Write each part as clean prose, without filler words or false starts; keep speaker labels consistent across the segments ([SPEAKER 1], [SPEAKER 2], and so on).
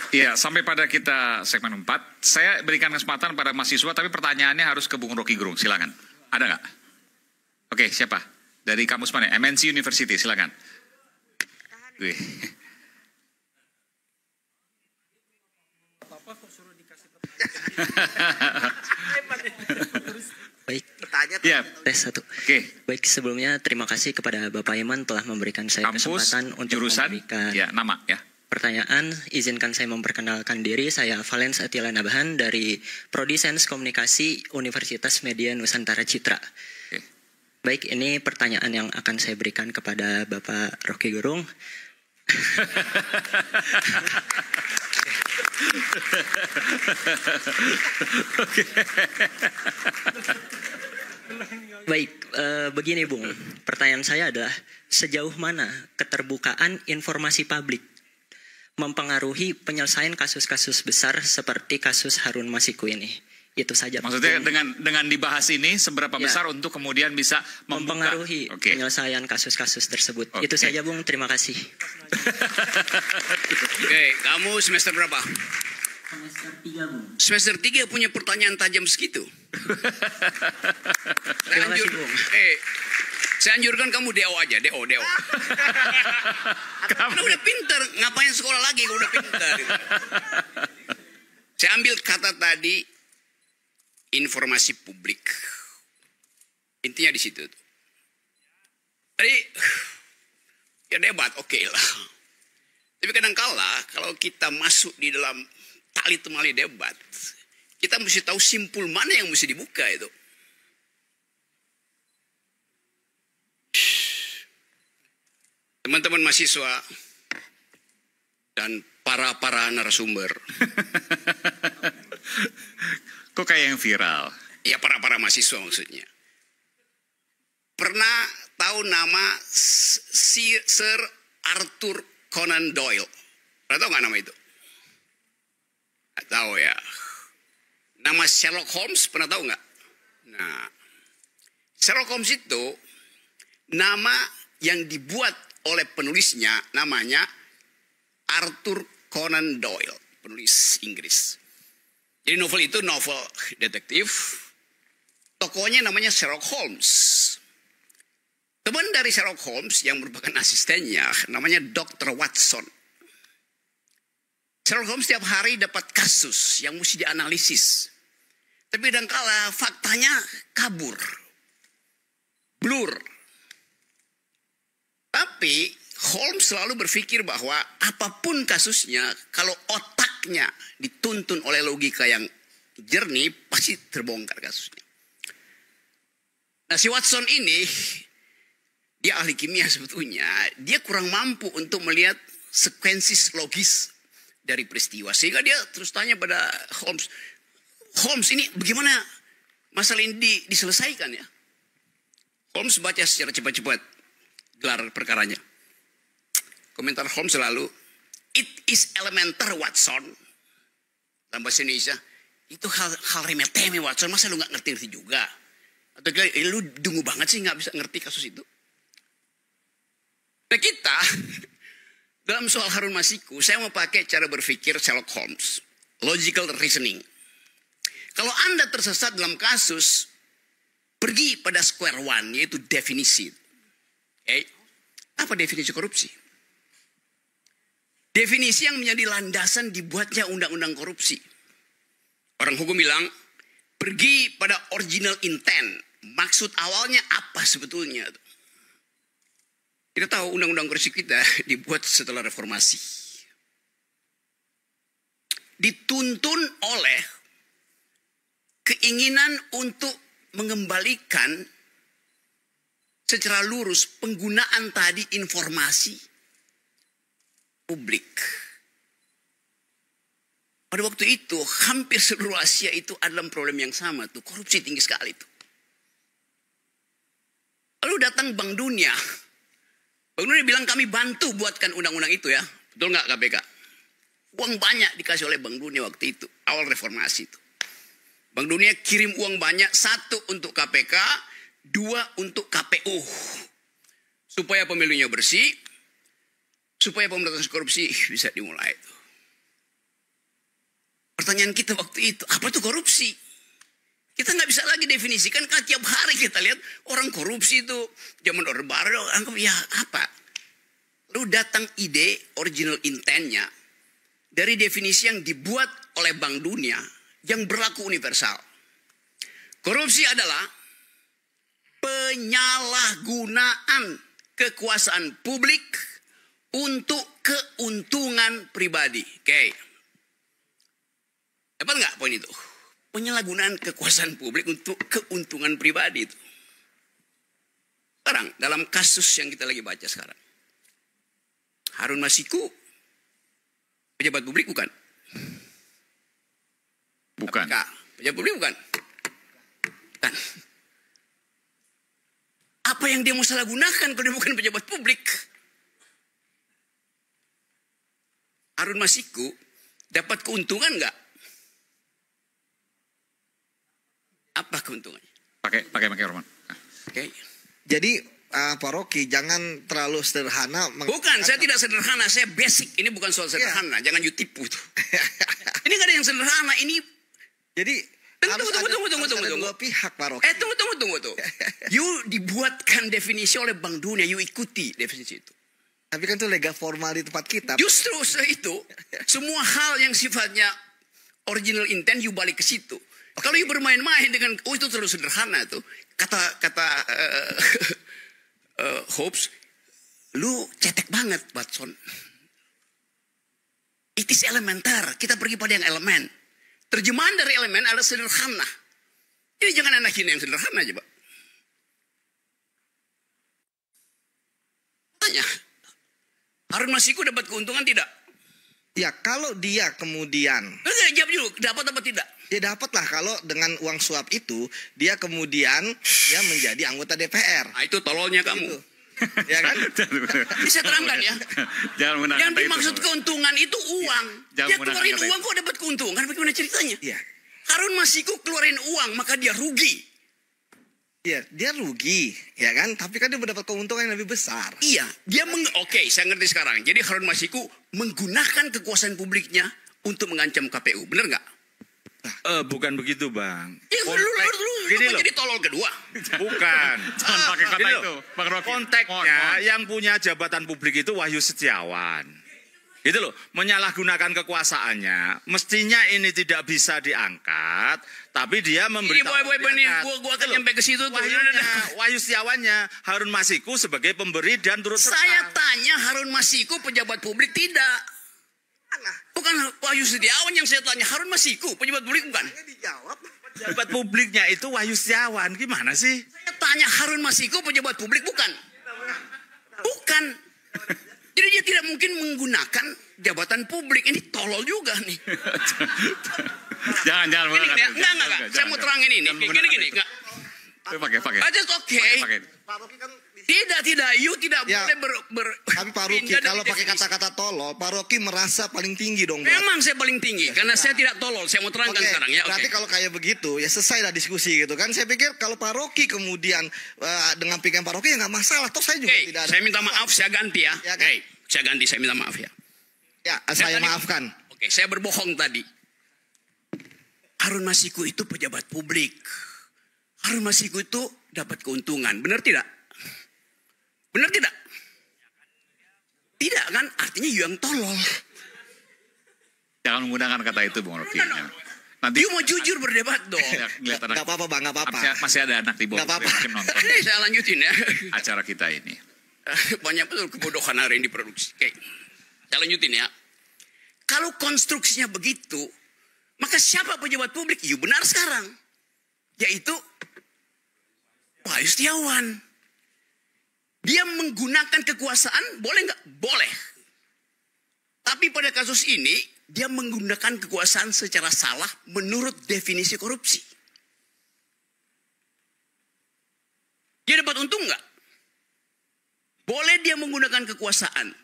[SPEAKER 1] Iya, sampai pada kita segmen 4, saya berikan kesempatan pada mahasiswa, tapi pertanyaannya harus ke Bung Rocky Gerung, silakan. Ada nggak? Oke, siapa? Dari kampus mana? MNC University, silakan. Wih.
[SPEAKER 2] Baik,
[SPEAKER 1] Ya.
[SPEAKER 2] tes satu.
[SPEAKER 1] Oke.
[SPEAKER 2] Baik, sebelumnya terima kasih kepada Bapak Iman telah memberikan saya
[SPEAKER 1] Kampus,
[SPEAKER 2] kesempatan untuk
[SPEAKER 1] jurusan,
[SPEAKER 2] memberikan
[SPEAKER 1] ya, nama ya.
[SPEAKER 2] pertanyaan. Izinkan saya memperkenalkan diri. Saya Valens Atila Nabahan dari Prodi Sains Komunikasi Universitas Media Nusantara Citra.
[SPEAKER 1] Oke.
[SPEAKER 2] Baik, ini pertanyaan yang akan saya berikan kepada Bapak Rocky Gerung. Baik, begini Bung. Pertanyaan saya adalah sejauh mana keterbukaan informasi publik mempengaruhi penyelesaian kasus-kasus besar seperti kasus Harun Masiku ini? Itu saja.
[SPEAKER 1] Maksudnya dengan dibahas ini seberapa besar untuk kemudian bisa
[SPEAKER 2] mempengaruhi penyelesaian kasus-kasus tersebut. Itu saja Bung, terima kasih.
[SPEAKER 3] Oke, kamu semester berapa?
[SPEAKER 2] Semester 3 Bung.
[SPEAKER 3] Semester 3 punya pertanyaan tajam segitu.
[SPEAKER 2] Terima kasih Bung.
[SPEAKER 3] Saya anjurkan kamu DO aja, DO. Kamu udah pinter, ngapain sekolah lagi kalau udah pinter. Saya ambil kata tadi, informasi publik. Intinya di situ. Tadi, ya debat oke lah. Tapi kadang-kala kalau kita masuk di dalam tali temali debat, kita mesti tahu simpul mana yang mesti dibuka itu. Teman-teman mahasiswa dan para narasumber.
[SPEAKER 1] Kok kayak yang viral?
[SPEAKER 3] Ya para mahasiswa maksudnya. Pernah tahu nama Sir Arthur Conan Doyle? Pernah tahu nggak nama itu? Nggak tahu ya. Nama Sherlock Holmes pernah tahu nggak? Nah, Sherlock Holmes itu nama yang dibuat oleh penulisnya, namanya Arthur Conan Doyle, penulis Inggris. Jadi novel itu novel detektif. Tokohnya namanya Sherlock Holmes. Teman dari Sherlock Holmes yang merupakan asistennya namanya Dr. Watson. Sherlock Holmes setiap hari dapat kasus yang mesti dianalisis. Tapi kadangkala faktanya kabur. Blur. Tapi Holmes selalu berpikir bahwa apapun kasusnya, kalau otaknya dituntun oleh logika yang jernih, pasti terbongkar kasusnya. Nah, si Watson ini, dia ahli kimia sebetulnya, dia kurang mampu untuk melihat sekuensi logis dari peristiwa. Sehingga dia terus tanya pada Holmes, Holmes ini bagaimana masalah ini diselesaikan ya? Holmes baca secara cepat-cepat gelar perkaranya. Komentar Holmes selalu, it is elementar Watson. Dalam bahasa Indonesia, itu hal remeh-temeh Watson, masa lu gak ngerti juga? Atau lu dungu banget sih gak bisa ngerti kasus itu? Nah kita, dalam soal Harun Masiku, saya mau pakai cara berpikir Sherlock Holmes. Logical reasoning. Kalau Anda tersesat dalam kasus, pergi pada square one, yaitu definisi. Apa definisi korupsi? Definisi yang menjadi landasan dibuatnya undang-undang korupsi. Orang hukum bilang, pergi pada original intent. Maksud awalnya apa sebetulnya? Kita tahu undang-undang korupsi kita dibuat setelah reformasi. Dituntun oleh keinginan untuk mengembalikan secara lurus penggunaan tadi informasi publik. Pada waktu itu hampir seluruh Asia itu adalah problem yang sama tuh, korupsi tinggi sekali tuh. Lalu datang Bank Dunia. Bank Dunia bilang kami bantu buatkan undang-undang itu ya. Betul nggak KPK? Uang banyak dikasih oleh Bank Dunia waktu itu, awal reformasi itu. Bank Dunia kirim uang banyak, 1 untuk KPK, 2 untuk KPU. Supaya pemilunya bersih, supaya pemberantasan korupsi bisa dimulai. pertanyaan kita waktu itu, apa itu korupsi? Kita nggak bisa lagi definisikan, karena tiap hari kita lihat orang korupsi itu zaman Orde Baru, anggap ya apa? Lu datang ide original intentnya dari definisi yang dibuat oleh Bank Dunia yang berlaku universal. Korupsi adalah penyalahgunaan kekuasaan publik untuk keuntungan pribadi. Oke. Dapat nggak poin itu? Penyalahgunaan kekuasaan publik untuk keuntungan pribadi itu. Sekarang, dalam kasus yang kita lagi baca sekarang. Harun Masiku, pejabat publik bukan?
[SPEAKER 1] Bukan.
[SPEAKER 3] Pejabat publik bukan? Bukan. Apa yang dia mau salah gunakan kalau dia bukan pejabat publik? Harun Masiku dapat keuntungan nggak? Apa keuntungannya?
[SPEAKER 1] Pakai Roman.
[SPEAKER 3] Oke.
[SPEAKER 4] Jadi Pak Rocky jangan terlalu sederhana.
[SPEAKER 3] Bukan, saya tidak sederhana, saya basic. Ini bukan soal sederhana, jangan you tipu itu. Ini nggak ada yang sederhana, ini.
[SPEAKER 4] Jadi
[SPEAKER 3] Tunggu.
[SPEAKER 4] dua pihak Pak Rocky.
[SPEAKER 3] Tunggu. You dibuatkan definisi oleh Bank Dunia, you ikuti definisi itu.
[SPEAKER 4] Tapi kan itu lega formal di tempat kita.
[SPEAKER 3] Justru itu, semua hal yang sifatnya original intent, you balik ke situ. Kalau you bermain-main dengan, itu terlalu sederhana tuh. Kata Hobbes, lu cetek banget, Watson. It is elementar. Kita pergi pada yang elemen. Terjemahan dari elemen adalah sederhana. Jadi jangan anakin yang sederhana aja, Pak. Tanya, Harun Masiku dapat keuntungan tidak?
[SPEAKER 4] Ya kalau dia kemudian.
[SPEAKER 3] Jawab dulu, dapat apa tidak?
[SPEAKER 4] Ya dapat lah kalau dengan uang suap itu dia kemudian dia menjadi anggota DPR.
[SPEAKER 3] Nah, itu tololnya kamu.
[SPEAKER 4] Gitu. Ya kan?
[SPEAKER 3] Ini saya terangkan ya. Yang dimaksud keuntungan itu uang. Dia keluarin uang kok dapat keuntungan. Bagaimana ceritanya?
[SPEAKER 4] Iya.
[SPEAKER 3] Harun Masiku keluarin uang maka dia rugi.
[SPEAKER 4] Iya, dia rugi, ya kan? Tapi kan dia mendapat keuntungan yang lebih besar.
[SPEAKER 3] Iya, dia Oke, saya ngerti sekarang. Jadi Harun Masiku menggunakan kekuasaan publiknya untuk mengancam KPU. Benar nggak?
[SPEAKER 5] Bukan begitu, Bang.
[SPEAKER 3] Ya, lu jadi tolol kedua.
[SPEAKER 5] Bukan.
[SPEAKER 1] Jangan pakai kata
[SPEAKER 5] Gini
[SPEAKER 1] itu, Bang Rocky.
[SPEAKER 5] Konteksnya yang punya jabatan publik itu Wahyu Setiawan. Gitu loh, menyalahgunakan kekuasaannya. Mestinya ini tidak bisa diangkat, tapi dia memberi.
[SPEAKER 3] Gua akan nyampe ke situ tuh.
[SPEAKER 5] Wahyu Setiawannya, Harun Masiku sebagai pemberi dan turut serta.
[SPEAKER 3] Saya tanya Harun Masiku pejabat publik tidak. Bukan Wahyu Setiawan yang saya tanya. Harun Masiku pejabat publik bukan?
[SPEAKER 4] Dijawab.
[SPEAKER 5] Pejabat publiknya itu Wahyu Setiawan. Gimana sih?
[SPEAKER 3] Saya tanya Harun Masiku pejabat publik bukan? Bukan. Jadi dia tidak mungkin menggunakan jabatan publik. Ini tolol juga nih.
[SPEAKER 1] Jangan.
[SPEAKER 3] Enggak. Saya mau terangin ini. Gini. Enggak.
[SPEAKER 1] Pakai.
[SPEAKER 3] Aja oke.
[SPEAKER 4] Pak Rocky kan
[SPEAKER 3] Tidak. You tidak
[SPEAKER 4] Ya,
[SPEAKER 3] boleh
[SPEAKER 4] tapi Pak Rocky kalau pakai kata-kata tolol, Pak Rocky merasa paling tinggi dong.
[SPEAKER 3] Memang saya paling tinggi karena saya tidak tolol. Saya mau terangkan sekarang ya.
[SPEAKER 4] Berarti kalau kayak begitu ya selesai lah diskusi gitu kan. Saya pikir kalau Pak Rocky kemudian dengan pikiran Pak Rocky ya nggak masalah. Toh saya juga tidak ada.
[SPEAKER 3] Saya minta maaf, saya ganti ya.
[SPEAKER 4] Ya kan?
[SPEAKER 3] Saya ganti, saya minta maaf ya.
[SPEAKER 4] Ya, saya maafkan.
[SPEAKER 3] Oke, saya berbohong tadi. Harun Masiku itu pejabat publik. Harun Masiku itu dapat keuntungan. Benar tidak? Benar tidak? Tidak kan? Artinya you yang tolol.
[SPEAKER 1] Jangan menggunakan kata itu, Bung Rocky. Nanti
[SPEAKER 3] You mau jujur berdebat dong.
[SPEAKER 4] Nggak apa-apa Bang, nggak apa-apa.
[SPEAKER 1] Masih ada anak di bawah.
[SPEAKER 4] Nggak apa-apa.
[SPEAKER 1] Mungkin nonton
[SPEAKER 3] Ini saya lanjutin ya.
[SPEAKER 1] acara kita ini.
[SPEAKER 3] Banyak betul kebodohan hari ini diproduksi. Oke, saya lanjutin ya. Kalau konstruksinya begitu, maka siapa pejabat publik? You benar sekarang. Yaitu Wahyu Setiawan. Dia menggunakan kekuasaan, boleh nggak? Boleh. Tapi pada kasus ini, dia menggunakan kekuasaan secara salah menurut definisi korupsi. Dia dapat untung nggak? Boleh dia menggunakan kekuasaan.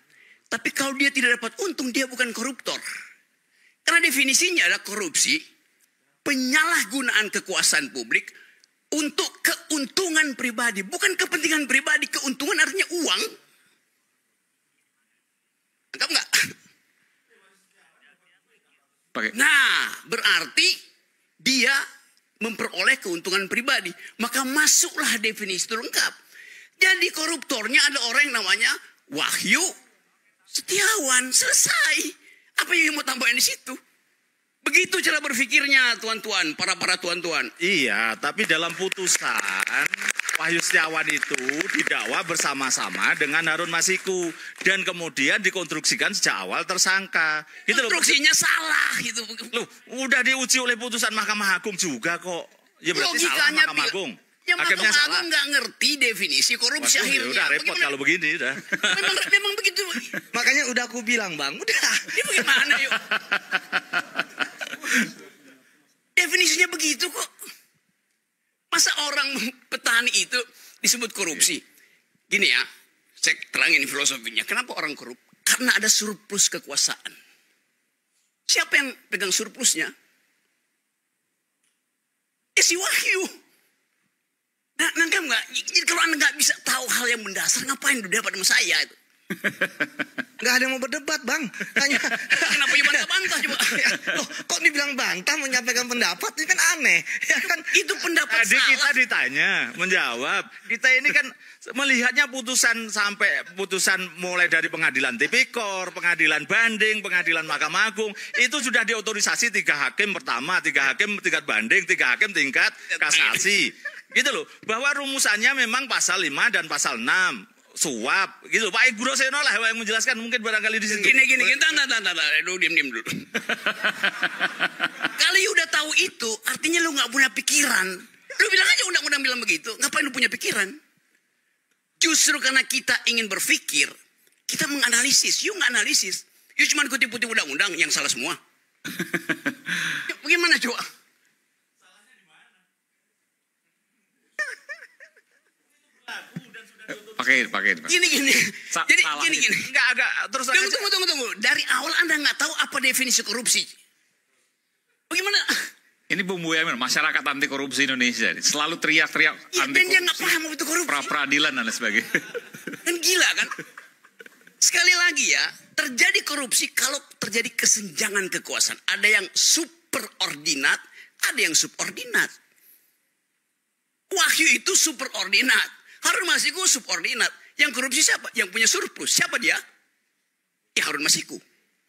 [SPEAKER 3] Tapi kalau dia tidak dapat untung, dia bukan koruptor. Karena definisinya adalah korupsi, penyalahgunaan kekuasaan publik untuk keuntungan pribadi. Bukan kepentingan pribadi, keuntungan artinya uang. Anggap nggak?
[SPEAKER 1] Pakai.
[SPEAKER 3] Nah, berarti dia memperoleh keuntungan pribadi. Maka masuklah definisi itu lengkap. Jadi koruptornya ada orang yang namanya Wahyu Setiawan. Selesai. Apa yang mau tambahin di situ? Begitu cara berpikirnya tuan-tuan, para tuan-tuan.
[SPEAKER 5] Iya, tapi dalam putusan Wahyu Setiawan itu didakwa bersama-sama dengan Harun Masiku dan kemudian dikonstruksikan sejak awal tersangka. Gitu loh.
[SPEAKER 3] Konstruksinya salah gitu.
[SPEAKER 5] Loh, udah diuji oleh putusan Mahkamah Agung juga kok. Ya berarti salah
[SPEAKER 3] Logikanya
[SPEAKER 5] Mahkamah Agung.
[SPEAKER 3] Ya
[SPEAKER 5] Hakimnya
[SPEAKER 3] Mahkamah
[SPEAKER 5] salah.
[SPEAKER 3] Agung nggak ngerti definisi korupsi
[SPEAKER 5] Waduh,
[SPEAKER 3] akhirnya.
[SPEAKER 5] udah repot
[SPEAKER 3] Bagaimana?
[SPEAKER 5] kalau begini udah.
[SPEAKER 3] Memang begitu.
[SPEAKER 4] Makanya udah aku bilang, Bang, udah.
[SPEAKER 3] Ini bagaimana yuk? Definisinya begitu kok. Masa orang petani itu disebut korupsi? Gini ya, saya terangin filosofinya. Kenapa orang korup? Karena ada surplus kekuasaan. Siapa yang pegang surplusnya? Ya si Wahyu. Nah, nangkap nggak? Kalau Anda nggak bisa tahu hal yang mendasar, ngapain berdebat sama saya itu?
[SPEAKER 4] Nggak ada yang mau berdebat, Bang. Hanya
[SPEAKER 3] Kenapa cuma bantah coba?
[SPEAKER 4] Ya, loh, kok dibilang bantah menyampaikan pendapat ini kan aneh. Ya kan
[SPEAKER 3] Itu pendapat
[SPEAKER 5] Tadi kita
[SPEAKER 3] salah.
[SPEAKER 5] ditanya, menjawab. Kita ini kan melihatnya putusan sampai putusan mulai dari pengadilan tipikor, pengadilan banding, pengadilan Mahkamah Agung. Itu sudah diotorisasi 3 hakim pertama, 3 hakim tingkat banding, 3 hakim tingkat kasasi. Gitu loh. Bahwa rumusannya memang pasal 5 dan pasal 6. Suap, gitu. Pak Guru Seno lah yang menjelaskan mungkin barangkali di situ.
[SPEAKER 3] Gini, tanda. Dulu diam dulu. Kalau you udah tahu itu, artinya lu nggak punya pikiran. Lu bilang aja undang-undang bilang begitu. Ngapain lu punya pikiran? Justru karena kita ingin berpikir, kita menganalisis. You nggak analisis. You cuma kutip-kutip undang-undang yang salah semua. Bagaimana coba?
[SPEAKER 1] Pakai.
[SPEAKER 3] Gini. Jadi
[SPEAKER 1] salah
[SPEAKER 3] gini.
[SPEAKER 5] Enggak agak terus aja.
[SPEAKER 3] Tunggu. Dari awal Anda nggak tahu apa definisi korupsi. Bagaimana?
[SPEAKER 1] Ini Bung Boyamin, masyarakat anti korupsi Indonesia ini selalu teriak-teriak
[SPEAKER 3] Ya,
[SPEAKER 1] anti
[SPEAKER 3] dan dia nggak
[SPEAKER 1] korupsi,
[SPEAKER 3] paham apa itu korupsi.
[SPEAKER 1] pra-peradilan dan lain sebagainya.
[SPEAKER 3] Kan gila kan? Sekali lagi ya, terjadi korupsi kalau terjadi kesenjangan kekuasaan. Ada yang superordinat, ada yang subordinat. Wahyu itu superordinat. Harun Masiku subordinat. Yang korupsi siapa? Yang punya surplus. Siapa dia? Ya Harun Masiku.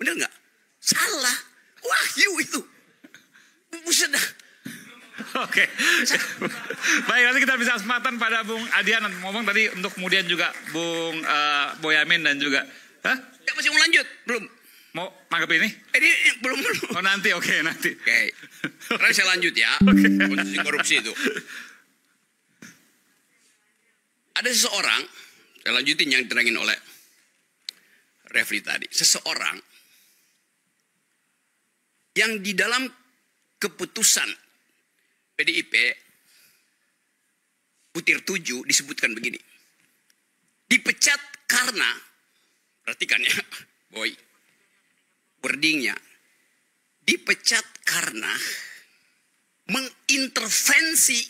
[SPEAKER 3] Bener nggak? Salah. Wahyu itu. Buset dah.
[SPEAKER 1] Oke. Baik, nanti kita bisa kesempatan pada Bung Adian ngomong tadi untuk kemudian juga Bung Boyamin dan juga. Hah?
[SPEAKER 3] Ya, masih mau lanjut? Belum.
[SPEAKER 1] Mau nanggep ini?
[SPEAKER 3] Belum.
[SPEAKER 1] Oh nanti, oke nanti.
[SPEAKER 3] Oke. Sekarang saya lanjut ya. Kondisi korupsi itu. Ada seseorang, saya lanjutin yang diterangin oleh Refli tadi. Seseorang yang di dalam keputusan PDIP Butir 7 disebutkan begini. Dipecat karena, perhatikan ya, boy, wordingnya. Dipecat karena mengintervensi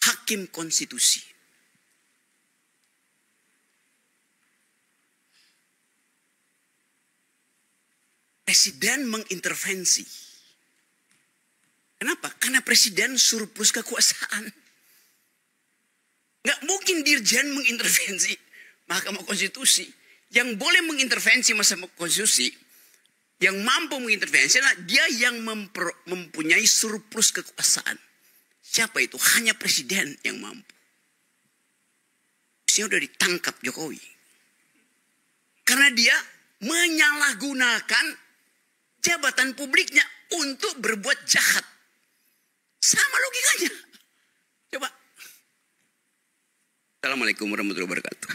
[SPEAKER 3] hakim konstitusi. Presiden mengintervensi. Kenapa? Karena presiden surplus kekuasaan. Nggak mungkin dirjen mengintervensi Mahkamah Konstitusi. Yang boleh mengintervensi Mahkamah Konstitusi, yang mampu mengintervensi adalah dia yang mempunyai surplus kekuasaan. Siapa itu? Hanya presiden yang mampu. Mestinya udah ditangkap Jokowi. Karena dia menyalahgunakan jabatan publiknya untuk berbuat jahat. Sama logikanya. Coba. Assalamualaikum warahmatullahi wabarakatuh.